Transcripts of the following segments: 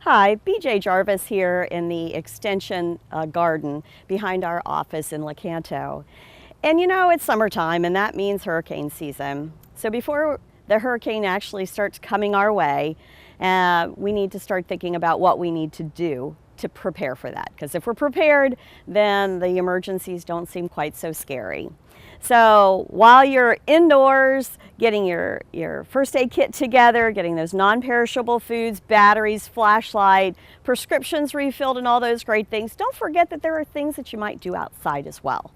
Hi, BJ Jarvis here in the extension garden behind our office in Lecanto. And you know, it's summertime and that means hurricane season. So before the hurricane actually starts coming our way, we need to start thinking about what we need to do to prepare for that. Because if we're prepared, then the emergencies don't seem quite so scary. So while you're indoors, getting your first aid kit together, getting those non-perishable foods, batteries, flashlight, prescriptions refilled, and all those great things, don't forget that there are things that you might do outside as well.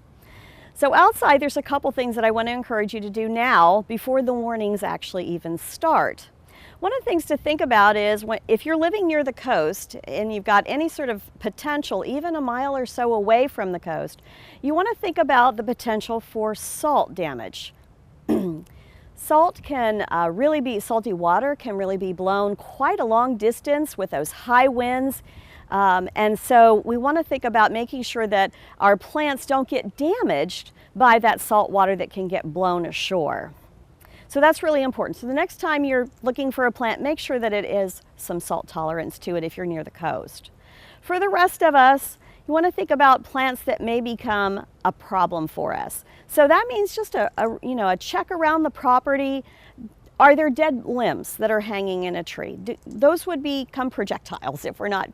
So outside, there's a couple things that I want to encourage you to do now before the warnings actually even start. One of the things to think about is if you're living near the coast and you've got any sort of potential, even a mile or so away from the coast, you want to think about the potential for salt damage. Salty water can really be blown quite a long distance with those high winds. And so we want to think about making sure that our plants don't get damaged by that salt water that can get blown ashore. So that's really important. So the next time you're looking for a plant, make sure that it is some salt tolerance to it if you're near the coast. For the rest of us, you want to think about plants that may become a problem for us. So that means just a check around the property. Are there dead limbs that are hanging in a tree? Those would become projectiles if we're not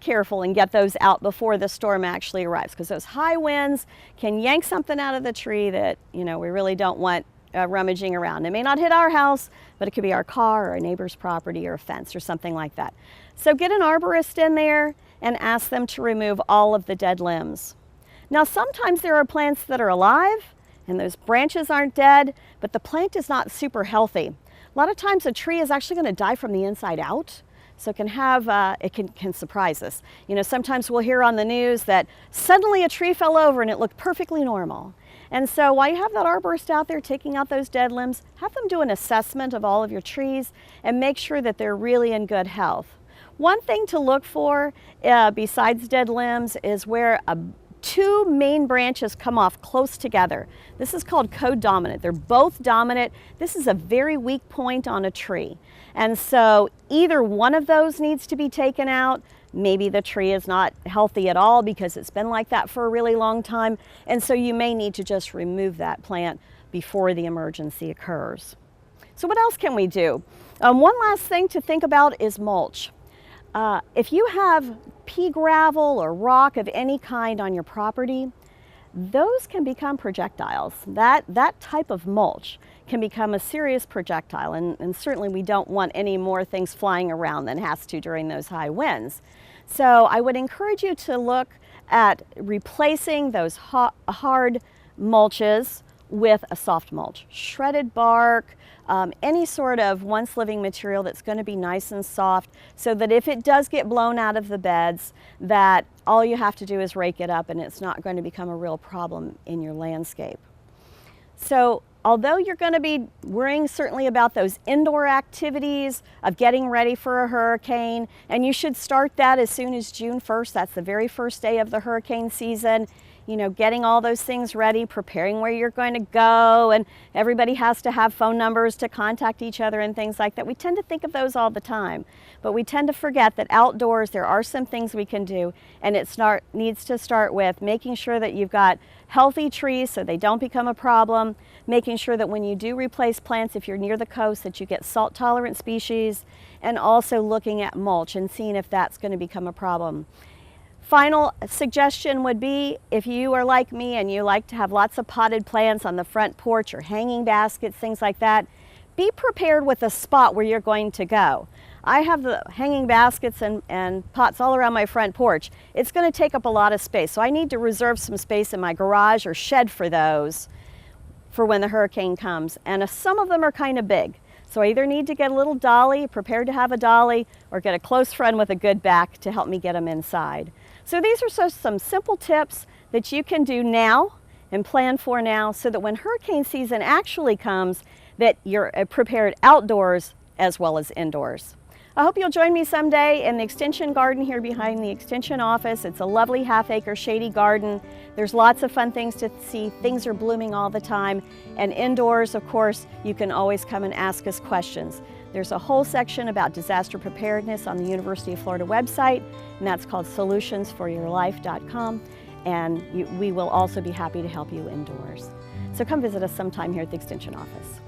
careful and get those out before the storm actually arrives, because those high winds can yank something out of the tree that we really don't want rummaging around. It may not hit our house, but it could be our car or a neighbor's property or a fence or something like that. So get an arborist in there and ask them to remove all of the dead limbs. Now sometimes there are plants that are alive and those branches aren't dead, but the plant is not super healthy. A lot of times a tree is actually going to die from the inside out. So it can surprise us. Sometimes we'll hear on the news that suddenly a tree fell over and it looked perfectly normal. And so while you have that arborist out there taking out those dead limbs, have them do an assessment of all of your trees and make sure that they're really in good health. One thing to look for besides dead limbs is where two main branches come off close together. This is called codominant. They're both dominant. This is a very weak point on a tree. And so either one of those needs to be taken out. Maybe the tree is not healthy at all because it's been like that for a really long time. And so you may need to just remove that plant before the emergency occurs. So what else can we do? One last thing to think about is mulch. If you have pea gravel or rock of any kind on your property, those can become projectiles. That type of mulch can become a serious projectile, and certainly we don't want any more things flying around than has to during those high winds. So I would encourage you to look at replacing those hard mulches with a soft mulch. Shredded bark, any sort of once living material that's going to be nice and soft, so that if it does get blown out of the beds, that all you have to do is rake it up and it's not going to become a real problem in your landscape. So although you're going to be worrying certainly about those indoor activities of getting ready for a hurricane, and you should start that as soon as June 1st, that's the very first day of the hurricane season, getting all those things ready, preparing where you're going to go, and everybody has to have phone numbers to contact each other and things like that. We tend to think of those all the time, but we tend to forget that outdoors there are some things we can do, and it needs to start with making sure that you've got healthy trees so they don't become a problem, making sure that when you do replace plants, if you're near the coast, that you get salt tolerant species, and also looking at mulch and seeing if that's going to become a problem. Final suggestion would be, if you are like me and you like to have lots of potted plants on the front porch or hanging baskets, things like that, be prepared with a spot where you're going to go. I have the hanging baskets and pots all around my front porch. It's going to take up a lot of space, so I need to reserve some space in my garage or shed for those for when the hurricane comes. And some of them are kind of big. So I either need to get a little dolly, prepared to have a dolly, or get a close friend with a good back to help me get them inside. So these are some simple tips that you can do now and plan for now, so that when hurricane season actually comes, that you're prepared outdoors as well as indoors. I hope you'll join me someday in the extension garden here behind the extension office. It's a lovely half-acre shady garden. There's lots of fun things to see. Things are blooming all the time. And indoors, of course, you can always come and ask us questions. There's a whole section about disaster preparedness on the University of Florida website, and that's called solutionsforyourlife.com, and we will also be happy to help you indoors. So come visit us sometime here at the Extension office.